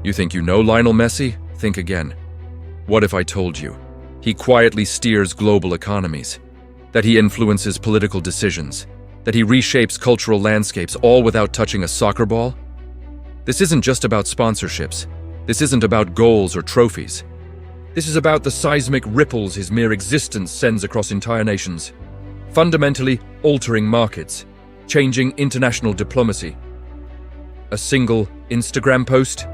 You think you know Lionel Messi? Think again. What if I told you? He quietly steers global economies, that he influences political decisions, that he reshapes cultural landscapes, all without touching a soccer ball? This isn't just about sponsorships. This isn't about goals or trophies. This is about the seismic ripples his mere existence sends across entire nations, fundamentally altering markets, changing international diplomacy. A single Instagram post?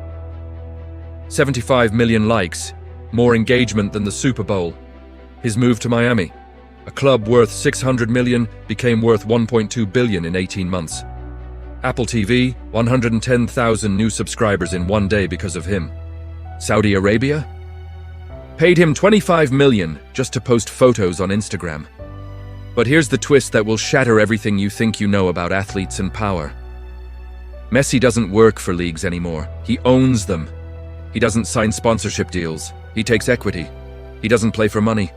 75 million likes, more engagement than the Super Bowl. His move to Miami, a club worth 600 million, became worth 1.2 billion in 18 months. Apple TV, 110,000 new subscribers in one day because of him. Saudi Arabia? Paid him 25 million just to post photos on Instagram. But here's the twist that will shatter everything you think you know about athletes and power. Messi doesn't work for leagues anymore. He owns them. He doesn't sign sponsorship deals. He takes equity. He doesn't play for money.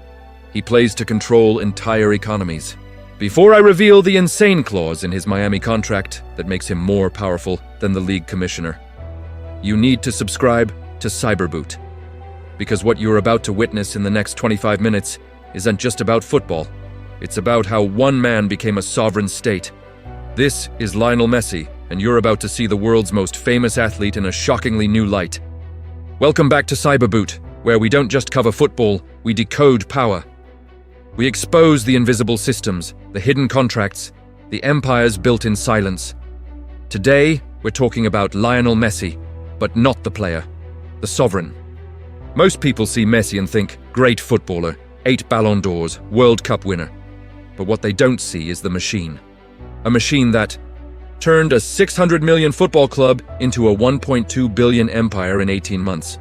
He plays to control entire economies. Before I reveal the insane clause in his Miami contract that makes him more powerful than the league commissioner, you need to subscribe to Cyberboot. Because what you're about to witness in the next 25 minutes isn't just about football. It's about how one man became a sovereign state. This is Lionel Messi, and you're about to see the world's most famous athlete in a shockingly new light. Welcome back to Cyberboot, where we don't just cover football, we decode power. We expose the invisible systems, the hidden contracts, the empires built in silence. Today, we're talking about Lionel Messi, but not the player, the sovereign. Most people see Messi and think, great footballer, 8 Ballon d'Ors, World Cup winner. But what they don't see is the machine. A machine that turned a 600 million football club into a 1.2 billion empire in 18 months.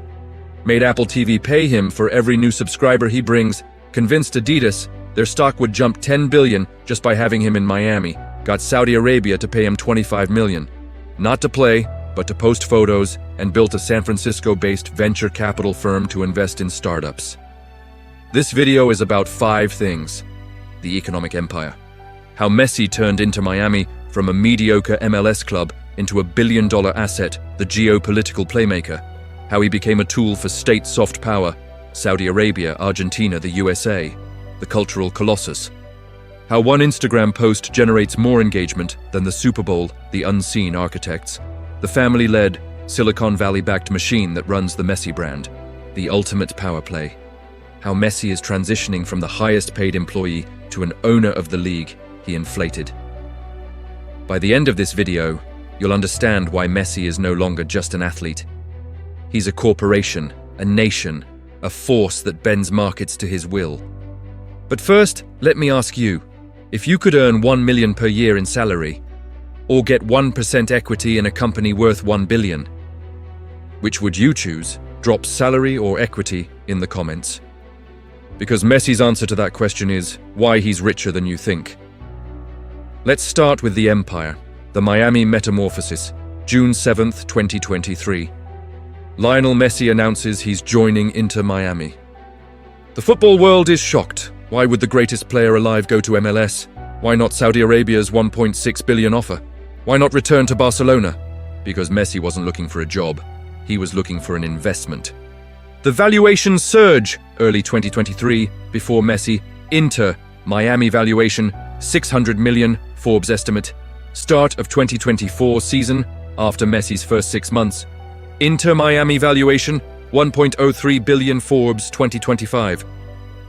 Made Apple TV pay him for every new subscriber he brings, convinced Adidas their stock would jump 10 billion just by having him in Miami, got Saudi Arabia to pay him 25 million. Not to play, but to post photos, and built a San Francisco-based venture capital firm to invest in startups. This video is about 5 things. The economic empire. How Messi turned Inter Miami from a mediocre MLS club into a billion-dollar asset, the geopolitical Playmaker. How he became a tool for state soft power, Saudi Arabia, Argentina, the USA, the cultural Colossus. How one Instagram post generates more engagement than the Super Bowl, the unseen architects. The family-led, Silicon Valley-backed machine that runs the Messi brand, the ultimate power play. How Messi is transitioning from the highest-paid employee to an owner of the league he inflated. By the end of this video, you'll understand why Messi is no longer just an athlete. He's a corporation, a nation, a force that bends markets to his will. But first, let me ask you, if you could earn 1 million per year in salary, or get 1% equity in a company worth 1 billion, which would you choose? Drop salary or equity in the comments. Because Messi's answer to that question is why he's richer than you think. Let's start with the empire, the Miami Metamorphosis, June 7th, 2023. Lionel Messi announces he's joining Inter Miami. The football world is shocked. Why would the greatest player alive go to MLS? Why not Saudi Arabia's 1.6 billion offer? Why not return to Barcelona? Because Messi wasn't looking for a job. He was looking for an investment. The valuation surge, early 2023, before Messi, Inter Miami valuation, 600 million, Forbes estimate. Start of 2024 season, after Messi's first 6 months. Inter Miami valuation, 1.03 billion, Forbes 2025.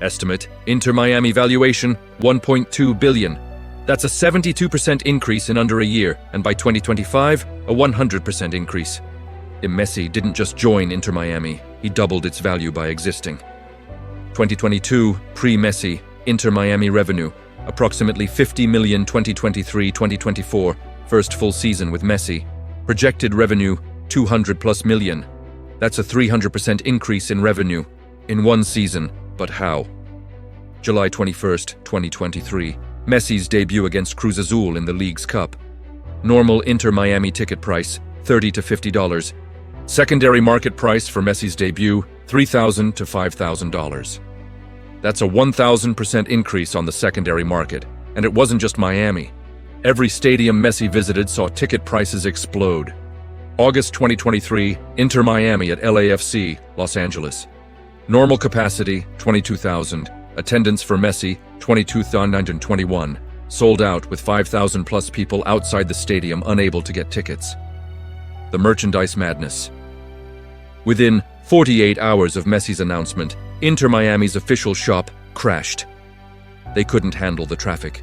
Estimate, Inter Miami valuation, 1.2 billion. That's a 72% increase in under a year, and by 2025, a 100% increase. Messi didn't just join Inter Miami, he doubled its value by existing. 2022, Pre-Messi, Inter Miami revenue, approximately 50 million 2023-2024, first full season with Messi. Projected revenue, 200 plus million. That's a 300% increase in revenue in one season, but how? July 21st, 2023, Messi's debut against Cruz Azul in the League's Cup. Normal Inter Miami ticket price, $30 to $50. Secondary market price for Messi's debut, $3,000 to $5,000. That's a 1,000% increase on the secondary market, and it wasn't just Miami. Every stadium Messi visited saw ticket prices explode. August 2023, Inter Miami at LAFC, Los Angeles. Normal capacity, 22,000. Attendance for Messi, 22,921. Sold out with 5,000 plus people outside the stadium unable to get tickets. The merchandise madness. Within 48 hours of Messi's announcement, Inter Miami's official shop crashed. They couldn't handle the traffic.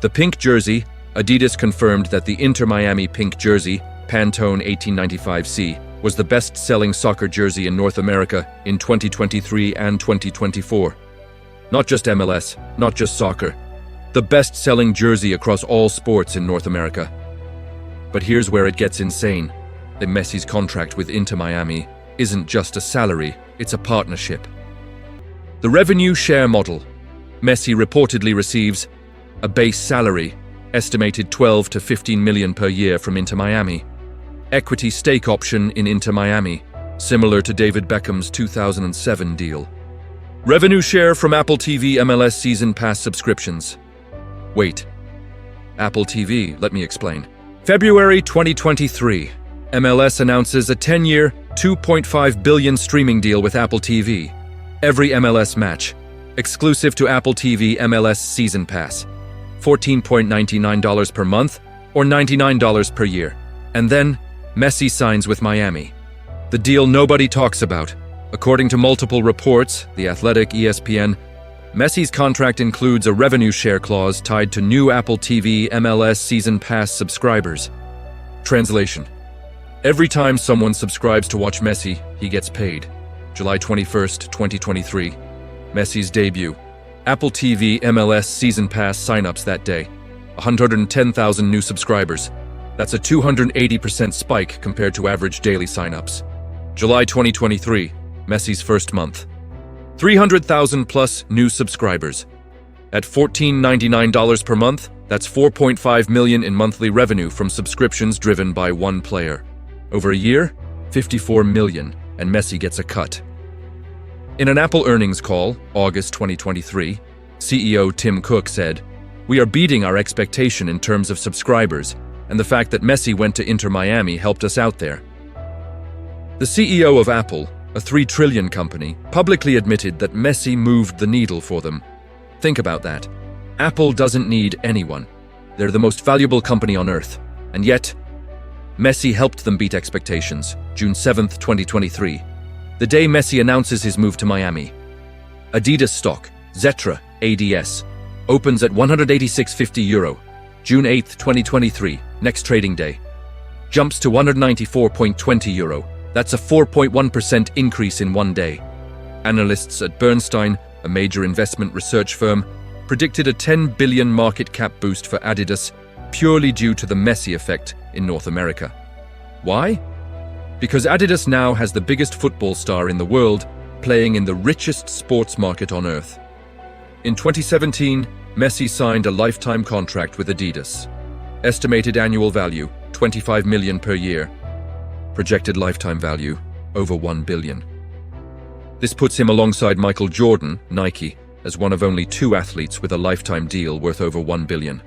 The pink jersey, Adidas confirmed that the Inter Miami pink jersey, Pantone 1895C, was the best-selling soccer jersey in North America in 2023 and 2024. Not just MLS, not just soccer. The best-selling jersey across all sports in North America. But here's where it gets insane. That Messi's contract with Inter Miami isn't just a salary, it's a partnership. The revenue share model. Messi reportedly receives a base salary, estimated 12 to 15 million per year from Inter Miami. Equity stake option in Inter Miami, similar to David Beckham's 2007 deal. Revenue share from Apple TV MLS Season Pass subscriptions. Wait. Apple TV, let me explain. February 2023, MLS announces a 10-year, $2.5 billion streaming deal with Apple TV. Every MLS match, exclusive to Apple TV MLS Season Pass. $14.99 per month or $99 per year. And then, Messi signs with Miami. The deal nobody talks about. According to multiple reports, The Athletic, ESPN, Messi's contract includes a revenue share clause tied to new Apple TV MLS Season Pass subscribers. Translation. Every time someone subscribes to watch Messi, he gets paid. July 21st, 2023. Messi's debut. Apple TV MLS Season Pass signups that day. 110,000 new subscribers. That's a 280% spike compared to average daily signups. July 2023, Messi's first month. 300,000 plus new subscribers. At $14.99 per month, that's $4.5 million in monthly revenue from subscriptions driven by one player. Over a year, $54 million, and Messi gets a cut. In an Apple earnings call, August 2023, CEO Tim Cook said, "We are beating our expectation in terms of subscribers, and the fact that Messi went to Inter Miami helped us out there." The CEO of Apple, a $3 trillion company, publicly admitted that Messi moved the needle for them. Think about that. Apple doesn't need anyone. They're the most valuable company on earth. And yet, Messi helped them beat expectations. June 7th, 2023. The day Messi announces his move to Miami. Adidas stock, Zetra, ADS, opens at €186.50. June 8th, 2023, next trading day. Jumps to €194.20. That's a 4.1% increase in one day. Analysts at Bernstein, a major investment research firm, predicted a $10 billion market cap boost for Adidas purely due to the Messi effect in North America. Why? Because Adidas now has the biggest football star in the world playing in the richest sports market on earth. In 2017, Messi signed a lifetime contract with Adidas. Estimated annual value, $25 million per year. Projected lifetime value, over $1 billion. This puts him alongside Michael Jordan, Nike, as one of only two athletes with a lifetime deal worth over $1 billion.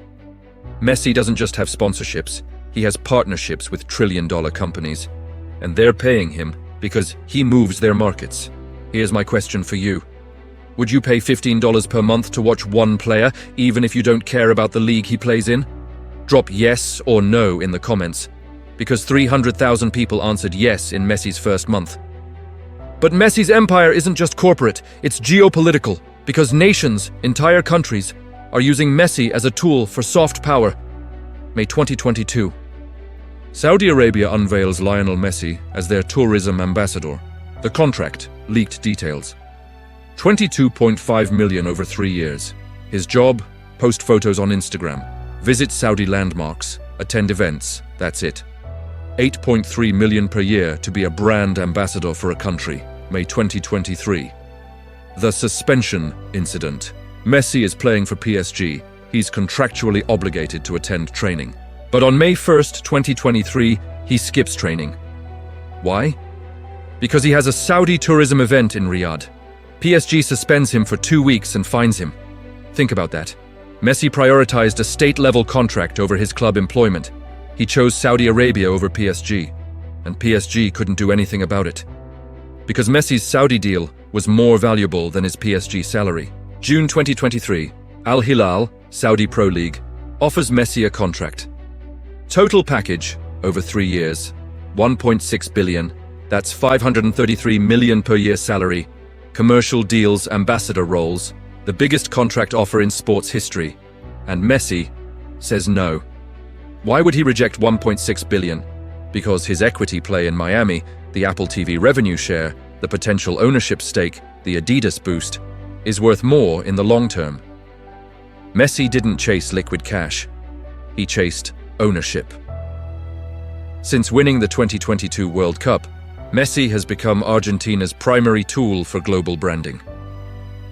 Messi doesn't just have sponsorships, he has partnerships with trillion-dollar companies. And they're paying him because he moves their markets. Here's my question for you. Would you pay $15 per month to watch one player, even if you don't care about the league he plays in? Drop yes or no in the comments, because 300,000 people answered yes in Messi's first month. But Messi's empire isn't just corporate, it's geopolitical, because nations, entire countries, are using Messi as a tool for soft power. May 2022. Saudi Arabia unveils Lionel Messi as their tourism ambassador. The contract, leaked details. $22.5 million over 3 years. His job, post photos on Instagram, visit Saudi landmarks, attend events, that's it. $8.3 million per year to be a brand ambassador for a country, May 2023. The suspension incident. Messi is playing for PSG. He's contractually obligated to attend training. But on May 1st, 2023, he skips training. Why? Because he has a Saudi tourism event in Riyadh. PSG suspends him for 2 weeks and fines him. Think about that. Messi prioritized a state-level contract over his club employment. He chose Saudi Arabia over PSG. and PSG couldn't do anything about it. Because Messi's Saudi deal was more valuable than his PSG salary. June 2023, Al Hilal, Saudi Pro League, offers Messi a contract. Total package, over 3 years, 1.6 billion, that's 533 million per year salary, commercial deals, ambassador roles, the biggest contract offer in sports history. And Messi says no. Why would he reject 1.6 billion? Because his equity play in Miami, the Apple TV revenue share, the potential ownership stake, the Adidas boost, is worth more in the long term. Messi didn't chase liquid cash. He chased ownership. Since winning the 2022 World Cup, Messi has become Argentina's primary tool for global branding.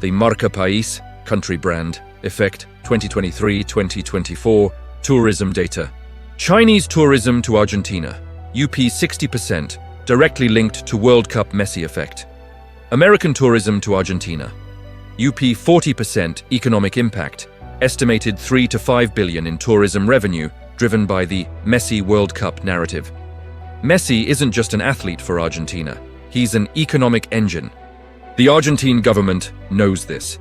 The Marca País, country brand, effect 2023-2024, tourism data. Chinese tourism to Argentina, UP 60%, directly linked to World Cup Messi effect. American tourism to Argentina, UP 40% economic impact, estimated 3 to 5 billion in tourism revenue, driven by the Messi World Cup narrative. Messi isn't just an athlete for Argentina, he's an economic engine. The Argentine government knows this.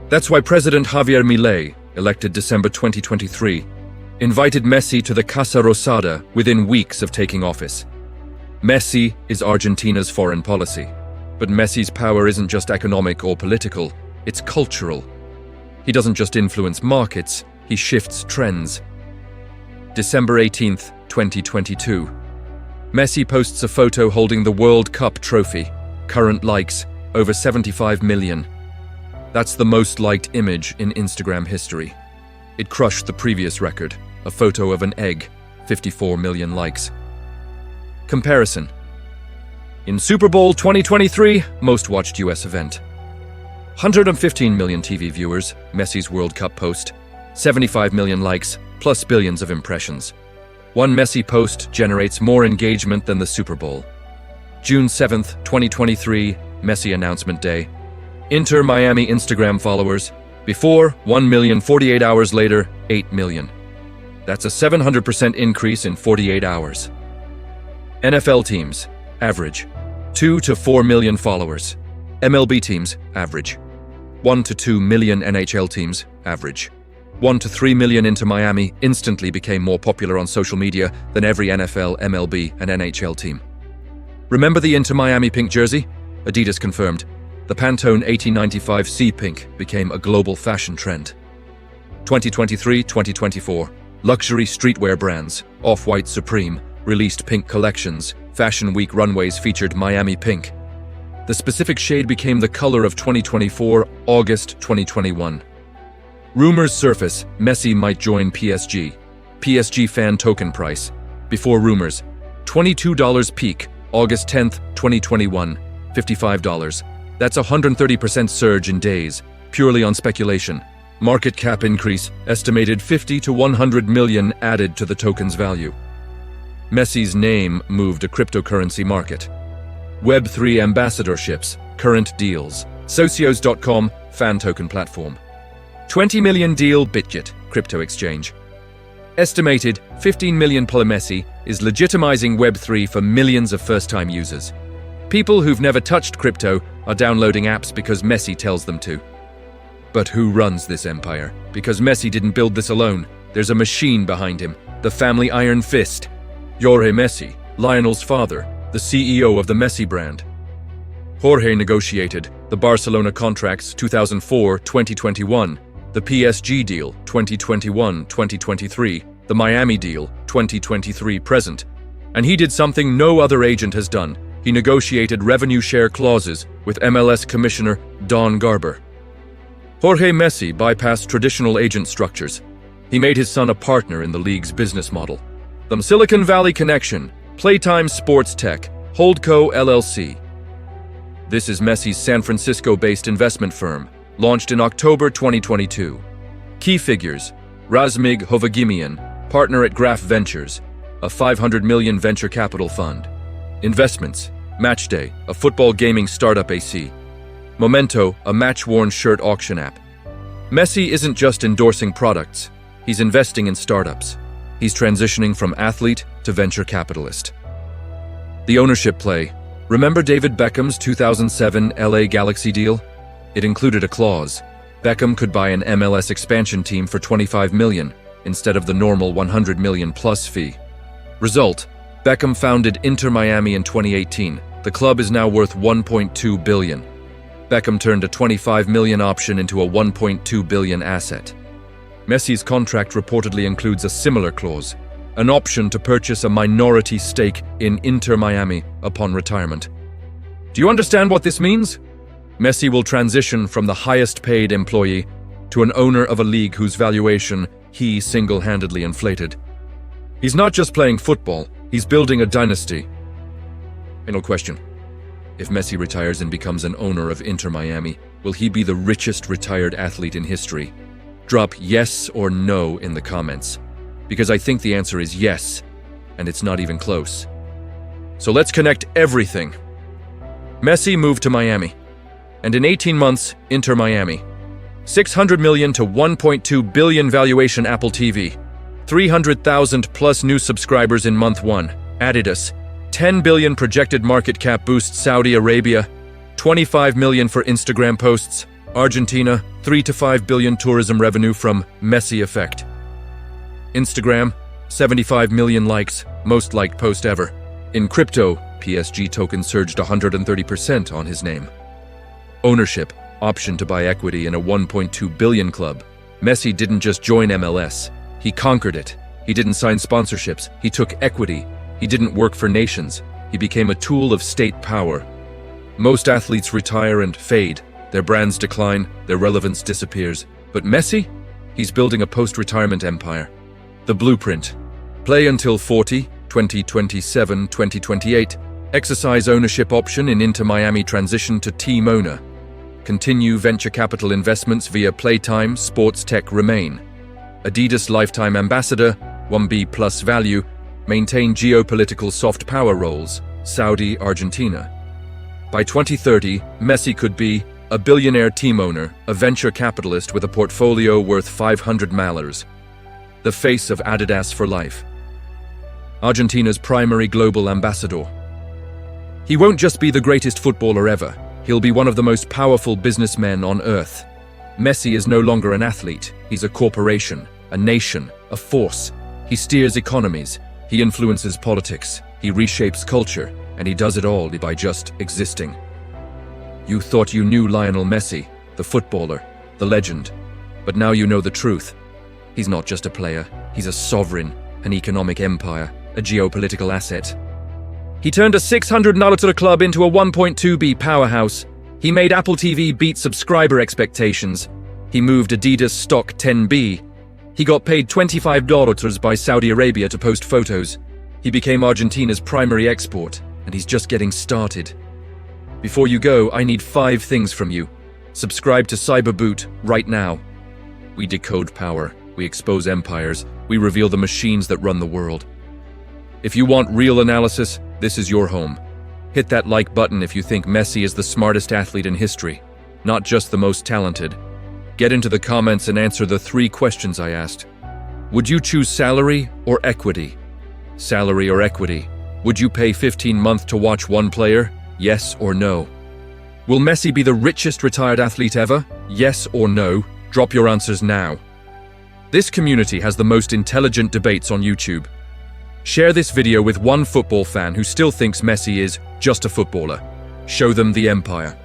That's why President Javier Milei, elected December 2023, invited Messi to the Casa Rosada within weeks of taking office. Messi is Argentina's foreign policy. But Messi's power isn't just economic or political, it's cultural. He doesn't just influence markets, he shifts trends. December 18th, 2022. Messi posts a photo holding the World Cup trophy. Current likes, over 75 million. That's the most liked image in Instagram history. It crushed the previous record, a photo of an egg, 54 million likes. Comparison. In Super Bowl 2023, most watched US event. 115 million TV viewers, Messi's World Cup post. 75 million likes, plus billions of impressions. One Messi post generates more engagement than the Super Bowl. June 7th, 2023, Messi announcement day. Inter Miami Instagram followers. Before, 1 million, 48 hours later, 8 million. That's a 700% increase in 48 hours. NFL teams, average 2 to 4 million followers. MLB teams, average 1 to 2 million. NHL teams, average 1 to 3 million. Inter Miami instantly became more popular on social media than every NFL, MLB, and NHL team. Remember the Inter Miami pink jersey? Adidas confirmed. The Pantone 1895 Sea Pink became a global fashion trend. 2023-2024, luxury streetwear brands, Off-White, Supreme, released pink collections. Fashion Week runways featured Miami pink. The specific shade became the color of 2024, August 2021. Rumors surface, Messi might join PSG. PSG fan token price. Before rumors, $22 peak, August 10th, 2021, $55. That's a 130% surge in days, purely on speculation. Market cap increase, estimated 50 to 100 million added to the token's value. Messi's name moved a cryptocurrency market. Web3 ambassadorships, current deals. Socios.com, fan token platform. 20 million deal Bitget, crypto exchange. Estimated 15 million Playmaker is legitimizing Web3 for millions of first-time users. People who've never touched crypto are downloading apps because Messi tells them to. But who runs this empire? Because Messi didn't build this alone. There's a machine behind him, the family iron fist. Jorge Messi, Lionel's father, the CEO of the Messi brand. Jorge negotiated the Barcelona contracts 2004-2021, the PSG deal 2021-2023, the Miami deal 2023-present. And he did something no other agent has done. He negotiated revenue share clauses with MLS Commissioner Don Garber. Jorge Messi bypassed traditional agent structures. He made his son a partner in the league's business model. The Silicon Valley Connection, Playtime Sports Tech, Holdco LLC. This is Messi's San Francisco-based investment firm, launched in October 2022. Key figures: Razmig Hovagimian, partner at Graph Ventures, a 500 million venture capital fund. Investments: Matchday, a football gaming startup AC. Momento, a match-worn shirt auction app. Messi isn't just endorsing products, he's investing in startups. He's transitioning from athlete to venture capitalist. The ownership play. Remember David Beckham's 2007 LA Galaxy deal? It included a clause. Beckham could buy an MLS expansion team for $25 million instead of the normal $100 million plus fee. Result: Beckham founded Inter Miami in 2018. The club is now worth $1.2 billion. Beckham turned a $25 million option into a $1.2 billion asset. Messi's contract reportedly includes a similar clause, an option to purchase a minority stake in Inter Miami upon retirement. Do you understand what this means? Messi will transition from the highest-paid employee to an owner of a league whose valuation he single-handedly inflated. He's not just playing football, he's building a dynasty. Final question. If Messi retires and becomes an owner of Inter Miami, will he be the richest retired athlete in history? Drop yes or no in the comments, because I think the answer is yes, and it's not even close. So let's connect everything. Messi moved to Miami, and in 18 months, Inter Miami. $600 million to $1.2 billion valuation Apple TV. 300,000 plus new subscribers in month 1. Adidas. 10 billion projected market cap boost Saudi Arabia. 25 million for Instagram posts. Argentina. 3 to 5 billion tourism revenue from Messi effect. Instagram. 75 million likes, most liked post ever. In crypto, PSG token surged 130% on his name. Ownership. Option to buy equity in a $1.2 billion club. Messi didn't just join MLS. He conquered it. He didn't sign sponsorships. He took equity. He didn't work for nations. He became a tool of state power. Most athletes retire and fade. Their brands decline. Their relevance disappears. But Messi? He's building a post-retirement empire. The blueprint. Play until 40, 2027, 2028. Exercise ownership option in Inter Miami transition to team owner. Continue venture capital investments via Playtime, Sports Tech remain. Adidas lifetime ambassador, 1B plus value, maintain geopolitical soft power roles, Saudi, Argentina. By 2030, Messi could be a billionaire team owner, a venture capitalist with a portfolio worth 500 malars. The face of Adidas for life. Argentina's primary global ambassador. He won't just be the greatest footballer ever. He'll be one of the most powerful businessmen on earth. Messi is no longer an athlete. He's a corporation, a nation, a force. He steers economies. He influences politics. He reshapes culture. And he does it all by just existing. You thought you knew Lionel Messi, the footballer, the legend. But now you know the truth. He's not just a player. He's a sovereign, an economic empire, a geopolitical asset. He turned a $600 million club into a $1.2 powerhouse. He made Apple TV beat subscriber expectations. He moved Adidas stock 10B. He got paid $25 by Saudi Arabia to post photos. He became Argentina's primary export, and he's just getting started. Before you go, I need 5 things from you. Subscribe to Cyberboot right now. We decode power. We expose empires. We reveal the machines that run the world. If you want real analysis, this is your home. Hit that like button if you think Messi is the smartest athlete in history, not just the most talented. Get into the comments and answer the 3 questions I asked. Would you choose salary or equity? Salary or equity? Would you pay 15 months to watch one player? Yes or no? Will Messi be the richest retired athlete ever? Yes or no? Drop your answers now. This community has the most intelligent debates on YouTube. Share this video with one football fan who still thinks Messi is just a footballer. Show them the empire.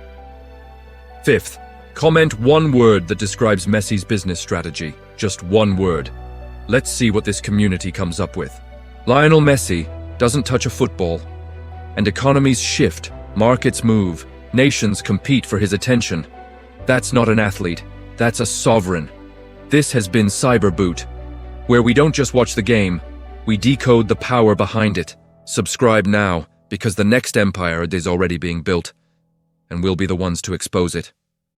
5th, comment one word that describes Messi's business strategy. Just one word. Let's see what this community comes up with. Lionel Messi doesn't touch a football. And economies shift, markets move, nations compete for his attention. That's not an athlete, that's a sovereign. This has been Cyberboot, where we don't just watch the game, we decode the power behind it. Subscribe now, because the next empire is already being built, and we'll be the ones to expose it.